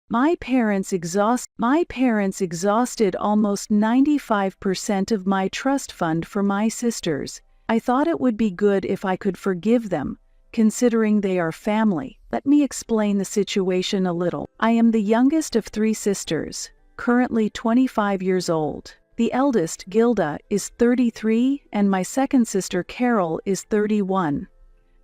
My parents exhausted almost 95% of my trust fund for my sisters. I thought it would be good if I could forgive them, considering they are family. Let me explain the situation a little. I am the youngest of 3 sisters, currently 25 years old. The eldest, Gilda, is 33, and my second sister, Carol, is 31.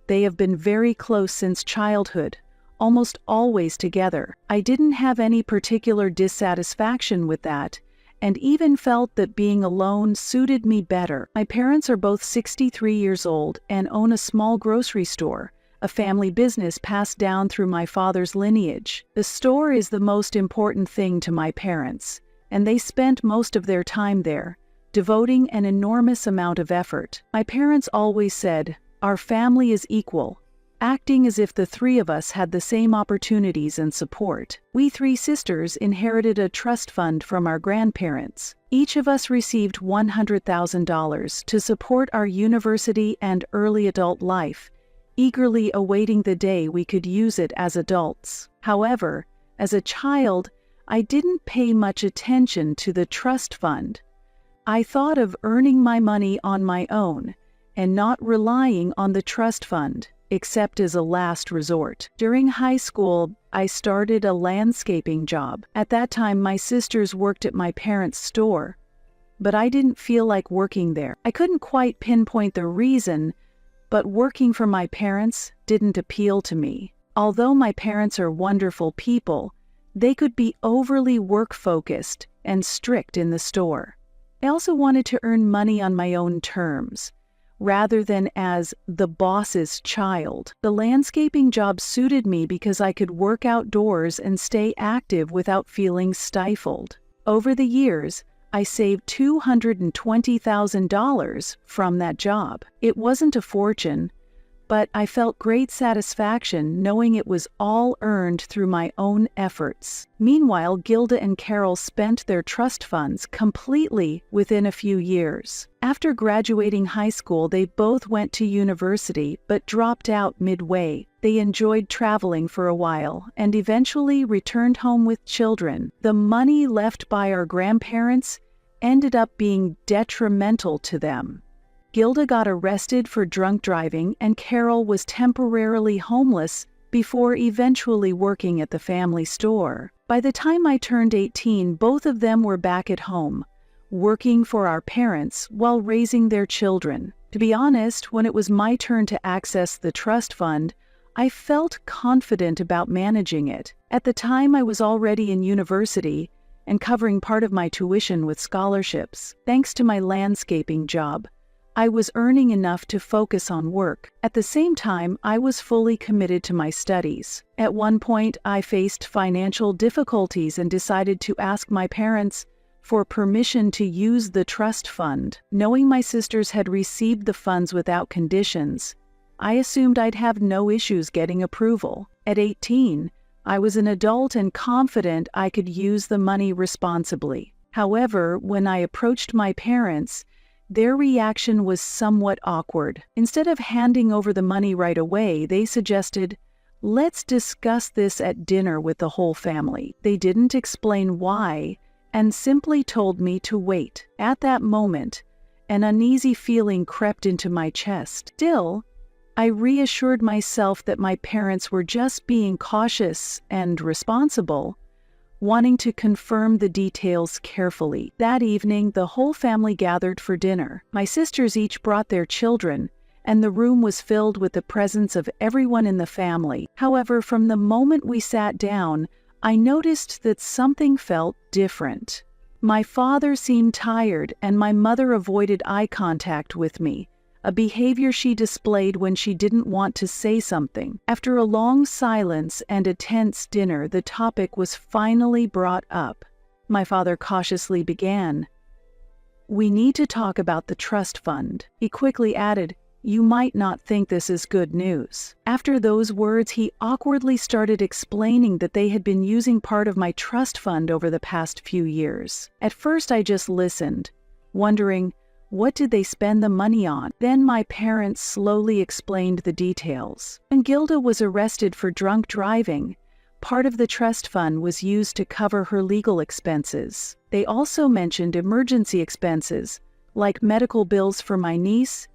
They have been very close since childhood, almost always together. I didn't have any particular dissatisfaction with that, and even felt that being alone suited me better. My parents are both 63 years old and own a small grocery store, a family business passed down through my father's lineage. The store is the most important thing to my parents, and they spent most of their time there, devoting an enormous amount of effort. My parents always said, "Our family is equal," acting as if the 3 of us had the same opportunities and support. We 3 sisters inherited a trust fund from our grandparents. Each of us received $100,000 to support our university and early adult life, eagerly awaiting the day we could use it as adults. However, as a child, I didn't pay much attention to the trust fund. I thought of earning my money on my own and not relying on the trust fund, except as a last resort. During high school, I started a landscaping job. At that time, my sisters worked at my parents' store, but I didn't feel like working there. I couldn't quite pinpoint the reason, but working for my parents didn't appeal to me. Although my parents are wonderful people, they could be overly work-focused and strict in the store. I also wanted to earn money on my own terms, rather than as the boss's child. The landscaping job suited me because I could work outdoors and stay active without feeling stifled. Over the years, I saved $220,000 from that job. It wasn't a fortune, but I felt great satisfaction knowing it was all earned through my own efforts. Meanwhile, Gilda and Carol spent their trust funds completely within a few years. After graduating high school, they both went to university but dropped out midway. They enjoyed traveling for a while and eventually returned home with children. The money left by our grandparents ended up being detrimental to them. Gilda got arrested for drunk driving, and Carol was temporarily homeless before eventually working at the family store. By the time I turned 18, both of them were back at home, working for our parents while raising their children. To be honest, when it was my turn to access the trust fund, I felt confident about managing it. At the time, I was already in university and covering part of my tuition with scholarships. Thanks to my landscaping job, I was earning enough to focus on work. At the same time, I was fully committed to my studies. At one point, I faced financial difficulties and decided to ask my parents for permission to use the trust fund. Knowing my sisters had received the funds without conditions, I assumed I'd have no issues getting approval. At 18, I was an adult and confident I could use the money responsibly. However, when I approached my parents, their reaction was somewhat awkward. Instead of handing over the money right away, they suggested, "Let's discuss this at dinner with the whole family." They didn't explain why, and simply told me to wait. At that moment, an uneasy feeling crept into my chest. Still, I reassured myself that my parents were just being cautious and responsible, wanting to confirm the details carefully. That evening, the whole family gathered for dinner. My sisters each brought their children, and the room was filled with the presence of everyone in the family. However, from the moment we sat down, I noticed that something felt different. My father seemed tired, and my mother avoided eye contact with me, a behavior she displayed when she didn't want to say something. After a long silence and a tense dinner, the topic was finally brought up. My father cautiously began, "We need to talk about the trust fund." He quickly added, "You might not think this is good news." After those words, he awkwardly started explaining that they had been using part of my trust fund over the past few years. At first, I just listened, wondering, what did they spend the money on? Then my parents slowly explained the details. And Gilda was arrested for drunk driving, Part of the trust fund was used to cover her legal expenses. They also mentioned emergency expenses, like medical bills for my niece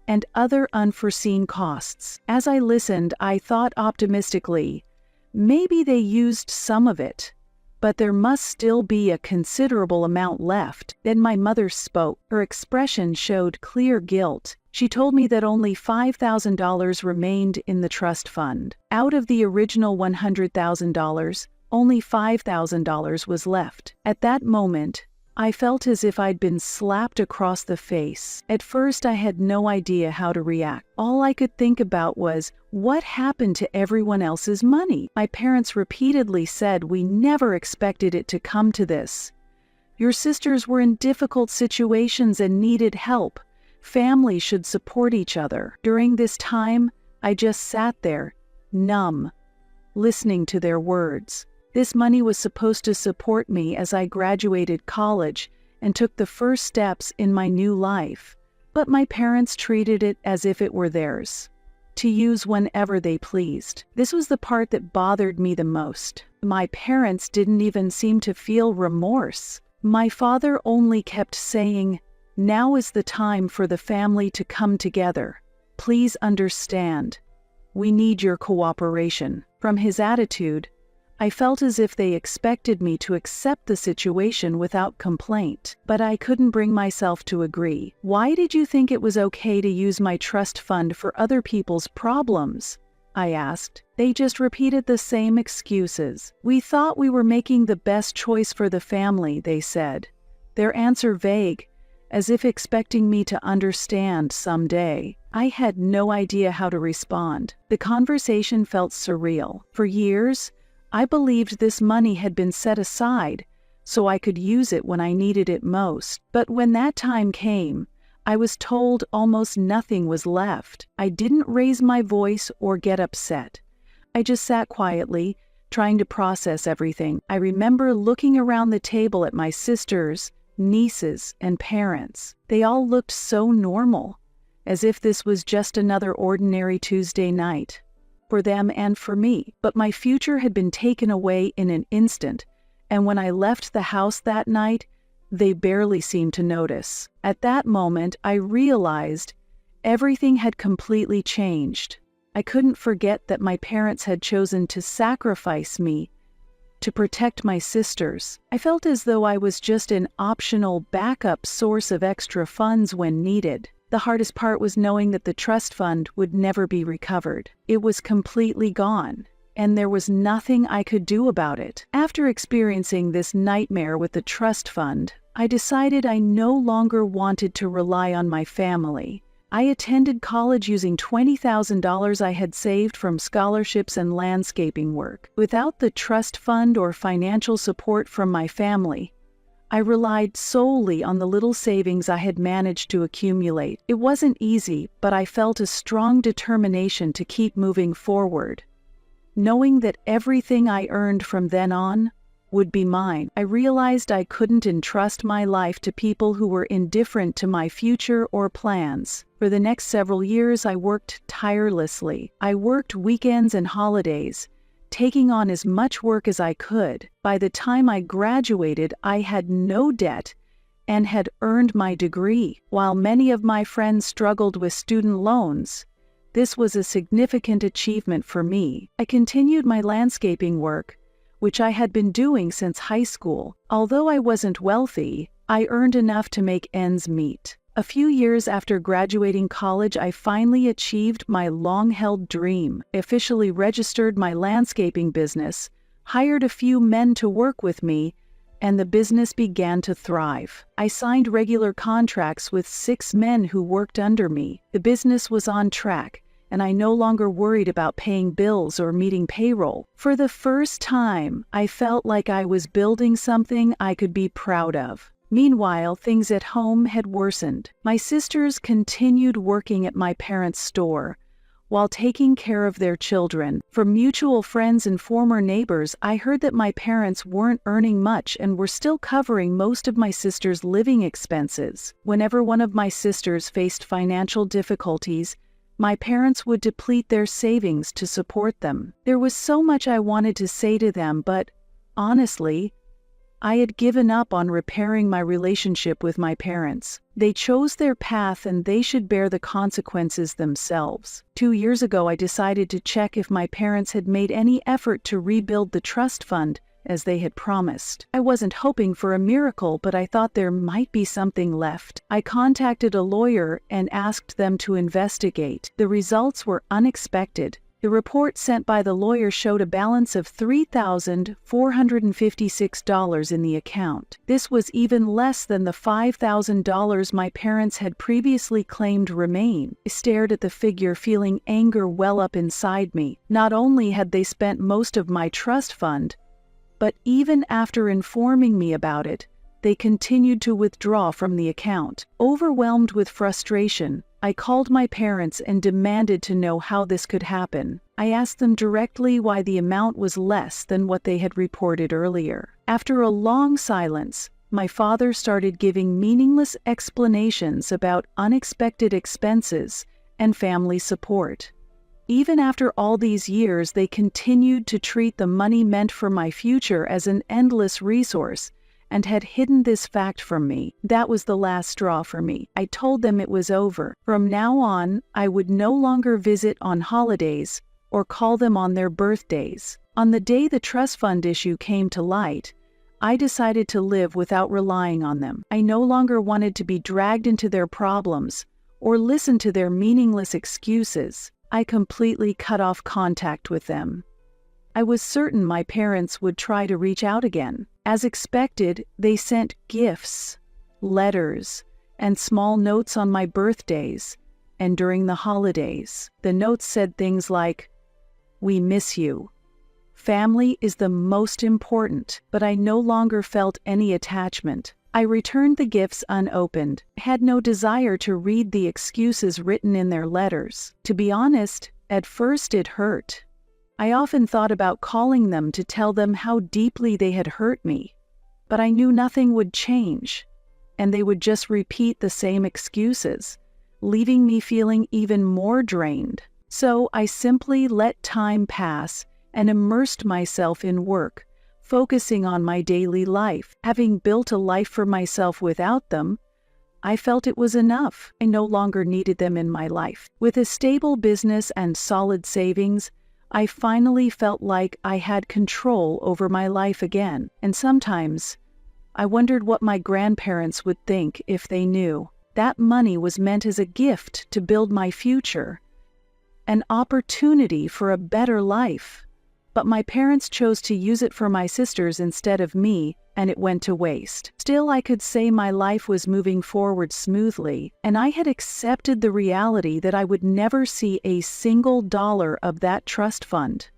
and other unforeseen costs. As I listened, I thought optimistically, maybe they used some of it, but there must still be a considerable amount left. Then my mother spoke. Her expression showed clear guilt. She told me that only $5,000 remained in the trust fund. Out of the original $100,000, only $5,000 was left. At that moment, I felt as if I'd been slapped across the face. At first, I had no idea how to react. All I could think about was, what happened to everyone else's money? My parents repeatedly said we never expected it to come to this. Your sisters were in difficult situations and needed help. Families should support each other. During this time, I just sat there, numb, listening to their words. This money was supposed to support me as I graduated college and took the first steps in my new life, but my parents treated it as if it were theirs, to use whenever they pleased. This was the part that bothered me the most. My parents didn't even seem to feel remorse. My father only kept saying, "Now is the time for the family to come together. Please understand. We need your cooperation." From his attitude, I felt as if they expected me to accept the situation without complaint, but I couldn't bring myself to agree. "Why did you think it was okay to use my trust fund for other people's problems?" I asked. They just repeated the same excuses. "We thought we were making the best choice for the family," they said, their answer vague, as if expecting me to understand someday. I had no idea how to respond. The conversation felt surreal. For years, I believed this money had been set aside so I could use it when I needed it most. But when that time came, I was told almost nothing was left. I didn't raise my voice or get upset. I just sat quietly, trying to process everything. I remember looking around the table at my sisters, nieces, and parents. They all looked so normal, as if this was just another ordinary Tuesday night for them and for me. But my future had been taken away in an instant, and when I left the house that night, they barely seemed to notice. At that moment, I realized everything had completely changed. I couldn't forget that my parents had chosen to sacrifice me to protect my sisters. I felt as though I was just an optional backup source of extra funds when needed. The hardest part was knowing that the trust fund would never be recovered. It was completely gone, and there was nothing I could do about it. After experiencing this nightmare with the trust fund, I decided I no longer wanted to rely on my family. I attended college using $20,000 I had saved from scholarships and landscaping work. Without the trust fund or financial support from my family, I relied solely on the little savings I had managed to accumulate. It wasn't easy, but I felt a strong determination to keep moving forward, knowing that everything I earned from then on would be mine. I realized I couldn't entrust my life to people who were indifferent to my future or plans. For the next several years, I worked tirelessly. I worked weekends and holidays, taking on as much work as I could. By the time I graduated, I had no debt and had earned my degree. While many of my friends struggled with student loans, this was a significant achievement for me. I continued my landscaping work, which I had been doing since high school. Although I wasn't wealthy, I earned enough to make ends meet. A few years after graduating college, I finally achieved my long-held dream. I officially registered my landscaping business, hired a few men to work with me, and the business began to thrive. I signed regular contracts with 6 men who worked under me. The business was on track, and I no longer worried about paying bills or meeting payroll. For the first time, I felt like I was building something I could be proud of. Meanwhile, things at home had worsened. My sisters continued working at my parents' store while taking care of their children. From mutual friends and former neighbors, I heard that my parents weren't earning much and were still covering most of my sisters' living expenses. Whenever one of my sisters faced financial difficulties, My parents would deplete their savings to support them. There was so much I wanted to say to them, but honestly, I had given up on repairing my relationship with my parents. They chose their path and they should bear the consequences themselves. 2 years ago, I decided to check if my parents had made any effort to rebuild the trust fund as they had promised. I wasn't hoping for a miracle, but I thought there might be something left. I contacted a lawyer and asked them to investigate. The results were unexpected. The report sent by the lawyer showed a balance of $3,456 in the account. This was even less than the $5,000 my parents had previously claimed remained. I stared at the figure, feeling anger well up inside me. Not only had they spent most of my trust fund, but even after informing me about it, they continued to withdraw from the account. Overwhelmed with frustration, I called my parents and demanded to know how this could happen. I asked them directly why the amount was less than what they had reported earlier. After a long silence, my father started giving meaningless explanations about unexpected expenses and family support. Even after all these years, they continued to treat the money meant for my future as an endless resource and had hidden this fact from me. That was the last straw for me. I told them it was over. From now on, I would no longer visit on holidays or call them on their birthdays. On the day the trust fund issue came to light, I decided to live without relying on them. I no longer wanted to be dragged into their problems or listen to their meaningless excuses. I completely cut off contact with them. I was certain my parents would try to reach out again. As expected, they sent gifts, letters, and small notes on my birthdays and during the holidays. The notes said things like, "We miss you. Family is the most important," but I no longer felt any attachment. I returned the gifts unopened, had no desire to read the excuses written in their letters. To be honest, at first it hurt. I often thought about calling them to tell them how deeply they had hurt me, but I knew nothing would change, and they would just repeat the same excuses, leaving me feeling even more drained. So I simply let time pass and immersed myself in work, focusing on my daily life. Having built a life for myself without them, I felt it was enough. I no longer needed them in my life. With a stable business and solid savings, I finally felt like I had control over my life again. And sometimes, I wondered what my grandparents would think if they knew. That money was meant as a gift to build my future, an opportunity for a better life. But my parents chose to use it for my sisters instead of me, and it went to waste. Still, I could say my life was moving forward smoothly, and I had accepted the reality that I would never see a single dollar of that trust fund.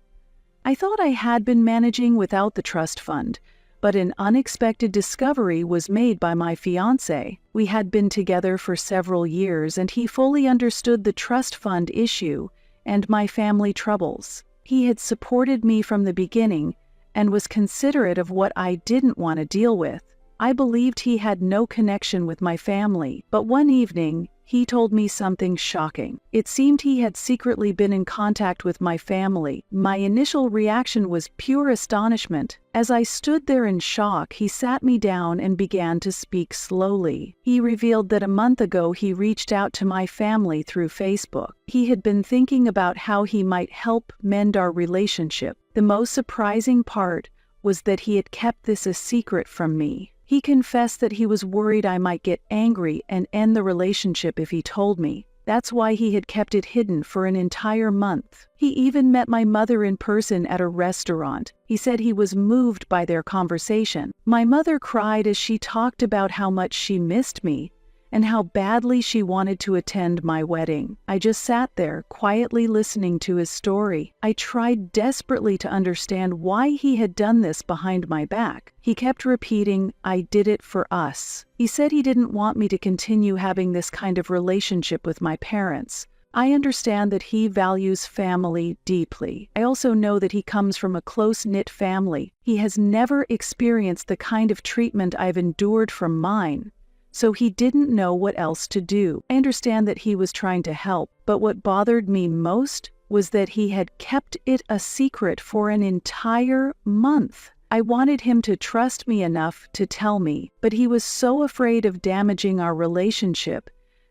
I thought I had been managing without the trust fund, but an unexpected discovery was made by my fiancé. We had been together for several years, and he fully understood the trust fund issue and my family troubles. He had supported me from the beginning and was considerate of what I didn't want to deal with. I believed he had no connection with my family, but one evening, he told me something shocking. It seemed he had secretly been in contact with my family. My initial reaction was pure astonishment. As I stood there in shock, he sat me down and began to speak slowly. He revealed that a month ago he reached out to my family through Facebook. He had been thinking about how he might help mend our relationship. The most surprising part was that he had kept this a secret from me. He confessed that he was worried I might get angry and end the relationship if he told me. That's why he had kept it hidden for an entire month. He even met my mother in person at a restaurant. He said he was moved by their conversation. My mother cried as she talked about how much she missed me and how badly she wanted to attend my wedding. I just sat there, quietly listening to his story. I tried desperately to understand why he had done this behind my back. He kept repeating, "I did it for us." He said he didn't want me to continue having this kind of relationship with my parents. I understand that he values family deeply. I also know that he comes from a close-knit family. He has never experienced the kind of treatment I've endured from mine. so he didn't know what else to do. I understand that he was trying to help, but what bothered me most was that he had kept it a secret for an entire month. I wanted him to trust me enough to tell me, but he was so afraid of damaging our relationship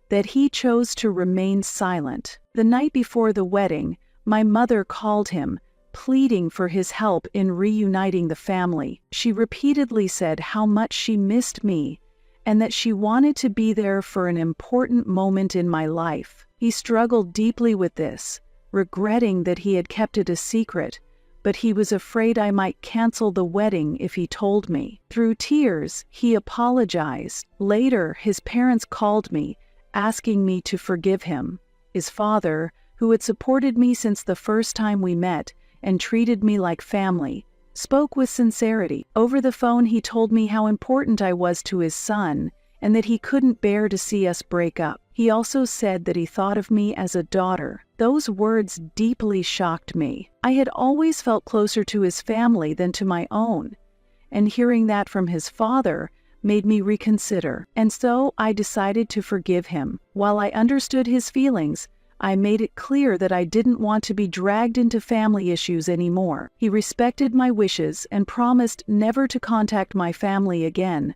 that he chose to remain silent. The night before the wedding, my mother called him, pleading for his help in reuniting the family. She repeatedly said how much she missed me and that she wanted to be there for an important moment in my life. He struggled deeply with this, regretting that he had kept it a secret, but he was afraid I might cancel the wedding if he told me. Through tears, he apologized. Later, his parents called me, asking me to forgive him. His father, who had supported me since the first time we met and treated me like family, spoke with sincerity. Over the phone, he told me how important I was to his son and that he couldn't bear to see us break up. He also said that he thought of me as a daughter. Those words deeply shocked me. I had always felt closer to his family than to my own, and hearing that from his father made me reconsider. And so I decided to forgive him. While I understood his feelings, I made it clear that I didn't want to be dragged into family issues anymore. He respected my wishes and promised never to contact my family again,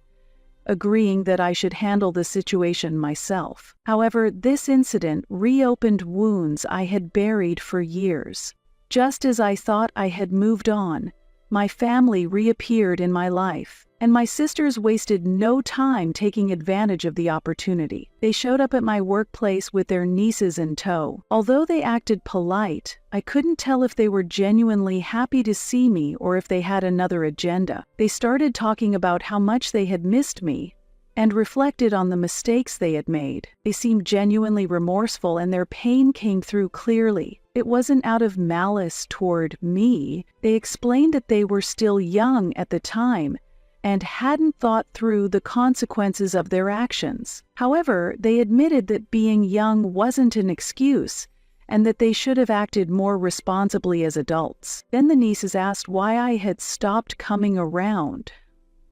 agreeing that I should handle the situation myself. However, this incident reopened wounds I had buried for years. Just as I thought I had moved on, my family reappeared in my life, and my sisters wasted no time taking advantage of the opportunity. They showed up at my workplace with their nieces in tow. Although they acted polite, I couldn't tell if they were genuinely happy to see me or if they had another agenda. They started talking about how much they had missed me and reflected on the mistakes they had made. They seemed genuinely remorseful, and their pain came through clearly. It wasn't out of malice toward me. They explained that they were still young at the time and hadn't thought through the consequences of their actions. However, they admitted that being young wasn't an excuse and that they should have acted more responsibly as adults. Then the nieces asked why I had stopped coming around.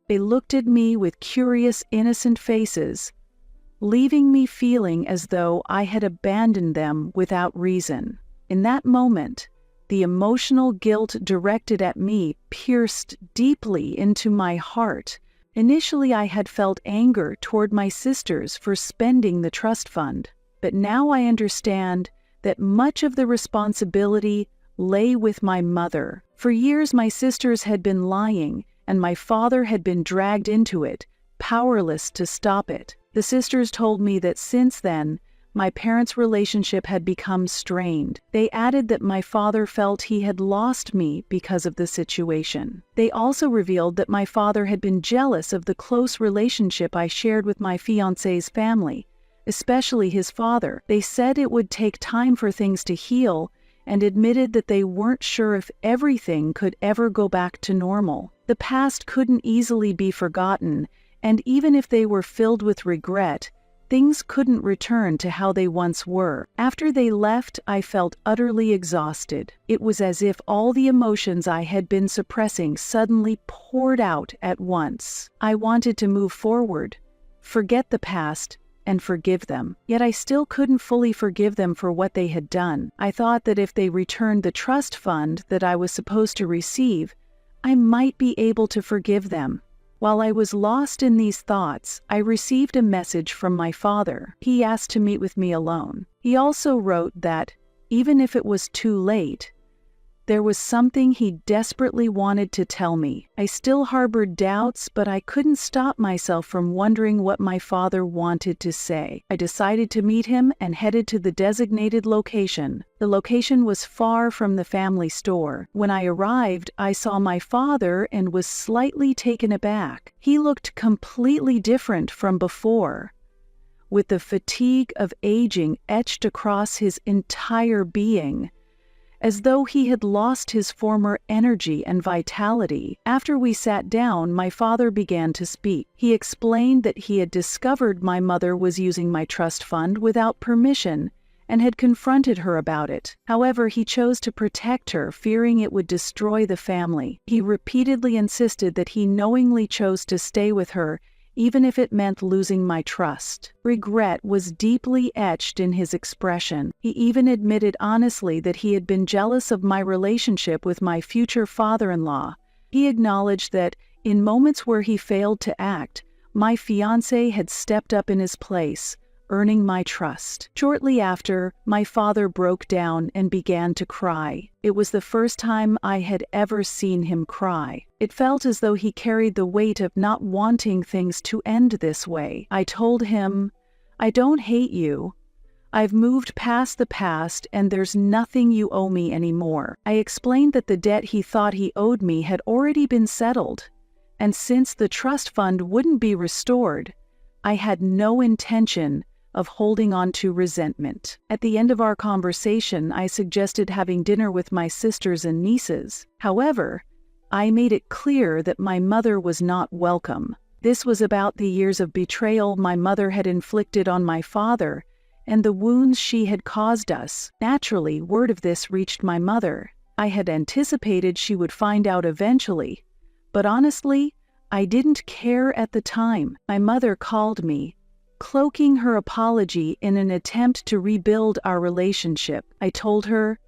They looked at me with curious, innocent faces, leaving me feeling as though I had abandoned them without reason. In that moment, the emotional guilt directed at me pierced deeply into my heart. Initially, I had felt anger toward my sisters for spending the trust fund, but now I understand that much of the responsibility lay with my mother. For years, my sisters had been lying, and my father had been dragged into it, powerless to stop it. The sisters told me that since then, my parents' relationship had become strained. They added that my father felt he had lost me because of the situation. They also revealed that my father had been jealous of the close relationship I shared with my fiancé's family, especially his father. They said it would take time for things to heal and admitted that they weren't sure if everything could ever go back to normal. The past couldn't easily be forgotten, and even if they were filled with regret, things couldn't return to how they once were. After they left, I felt utterly exhausted. It was as if all the emotions I had been suppressing suddenly poured out at once. I wanted to move forward, forget the past, and forgive them. Yet I still couldn't fully forgive them for what they had done. I thought that if they returned the trust fund that I was supposed to receive, I might be able to forgive them. While I was lost in these thoughts, I received a message from my father. He asked to meet with me alone. He also wrote that, even if it was too late, there was something he desperately wanted to tell me. I still harbored doubts, but I couldn't stop myself from wondering what my father wanted to say. I decided to meet him and headed to the designated location. The location was far from the family store. When I arrived, I saw my father and was slightly taken aback. He looked completely different from before, with the fatigue of aging etched across his entire being, as though he had lost his former energy and vitality. After we sat down, my father began to speak. He explained that he had discovered my mother was using my trust fund without permission and had confronted her about it. However, he chose to protect her, fearing it would destroy the family. He repeatedly insisted that he knowingly chose to stay with her, even if it meant losing my trust. Regret was deeply etched in his expression. He even admitted honestly that he had been jealous of my relationship with my future father-in-law. He acknowledged that, in moments where he failed to act, my fiancé had stepped up in his place, earning my trust. Shortly after, my father broke down and began to cry. It was the first time I had ever seen him cry. It felt as though he carried the weight of not wanting things to end this way. I told him, "I don't hate you. I've moved past the past and there's nothing you owe me anymore." I explained that the debt he thought he owed me had already been settled, and since the trust fund wouldn't be restored, I had no intention of holding on to resentment. At the end of our conversation, I suggested having dinner with my sisters and nieces. However, I made it clear that my mother was not welcome. This was about the years of betrayal my mother had inflicted on my father and the wounds she had caused us. Naturally, word of this reached my mother. I had anticipated she would find out eventually, but honestly, I didn't care at the time. My mother called me, cloaking her apology in an attempt to rebuild our relationship. I told her,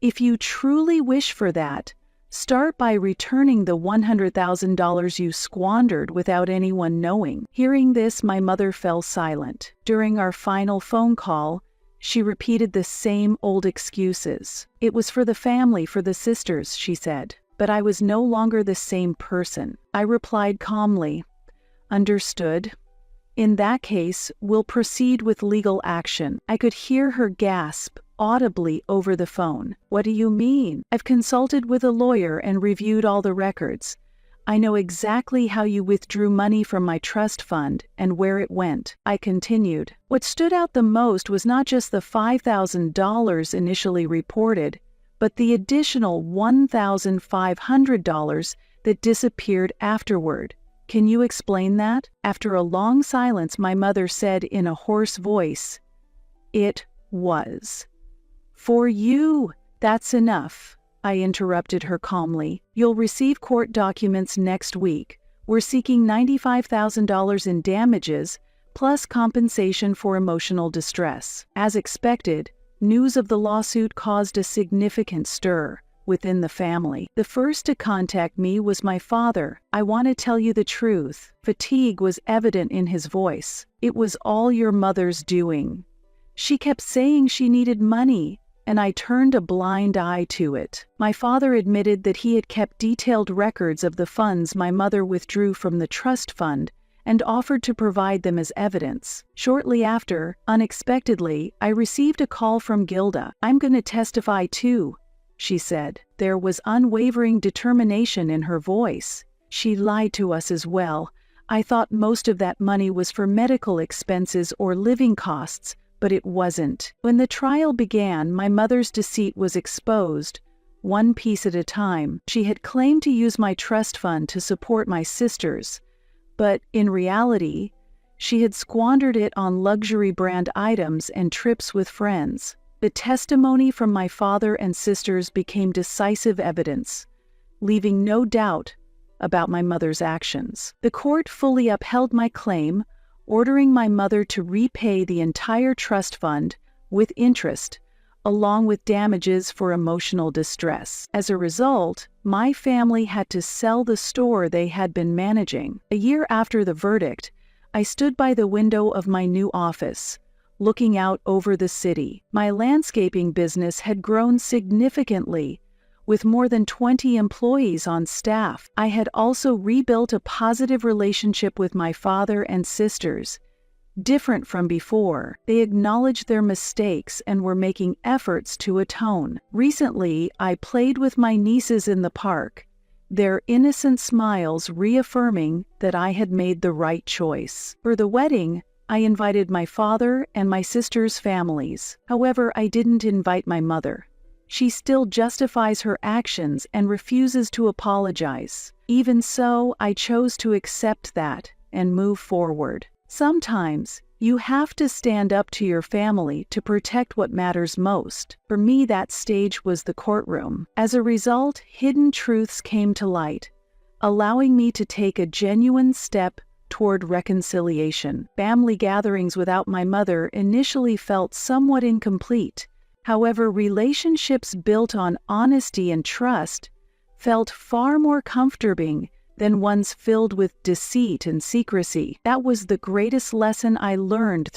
"If you truly wish for that, start by returning the $100,000 you squandered without anyone knowing." Hearing this, my mother fell silent. During our final phone call, she repeated the same old excuses. "It was for the family, for the sisters," she said. But I was no longer the same person. I replied calmly, "Understood. In that case, we'll proceed with legal action." I could hear her gasp audibly over the phone. "What do you mean?" "I've consulted with a lawyer and reviewed all the records. I know exactly how you withdrew money from my trust fund and where it went," I continued. What stood out the most was not just the $5,000 initially reported, but the additional $1,500 that disappeared afterward. "Can you explain that?" After a long silence, my mother said in a hoarse voice, "It was. For you, that's enough." I interrupted her calmly. "You'll receive court documents next week. We're seeking $95,000 in damages, plus compensation for emotional distress." As expected, news of the lawsuit caused a significant stir within the family. The first to contact me was my father. "I want to tell you the truth." Fatigue was evident in his voice. "It was all your mother's doing. She kept saying she needed money, and I turned a blind eye to it." My father admitted that he had kept detailed records of the funds my mother withdrew from the trust fund and offered to provide them as evidence. Shortly after, unexpectedly, I received a call from Gilda. "I'm going to testify too," she said. There was unwavering determination in her voice. "She lied to us as well. I thought most of that money was for medical expenses or living costs, but it wasn't." When the trial began, my mother's deceit was exposed, one piece at a time. She had claimed to use my trust fund to support my sisters, but in reality, she had squandered it on luxury brand items and trips with friends. The testimony from my father and sisters became decisive evidence, leaving no doubt about my mother's actions. The court fully upheld my claim, ordering my mother to repay the entire trust fund with interest, along with damages for emotional distress. As a result, my family had to sell the store they had been managing. A year after the verdict, I stood by the window of my new office, looking out over the city. My landscaping business had grown significantly, with more than 20 employees on staff. I had also rebuilt a positive relationship with my father and sisters, different from before. They acknowledged their mistakes and were making efforts to atone. Recently, I played with my nieces in the park, their innocent smiles reaffirming that I had made the right choice. For the wedding, I invited my father and my sister's families. However, I didn't invite my mother. She still justifies her actions and refuses to apologize. Even so, I chose to accept that and move forward. Sometimes, you have to stand up to your family to protect what matters most. For me, that stage was the courtroom. As a result, hidden truths came to light, allowing me to take a genuine step toward reconciliation. Family gatherings without my mother initially felt somewhat incomplete. However, relationships built on honesty and trust felt far more comforting than ones filled with deceit and secrecy. That was the greatest lesson I learned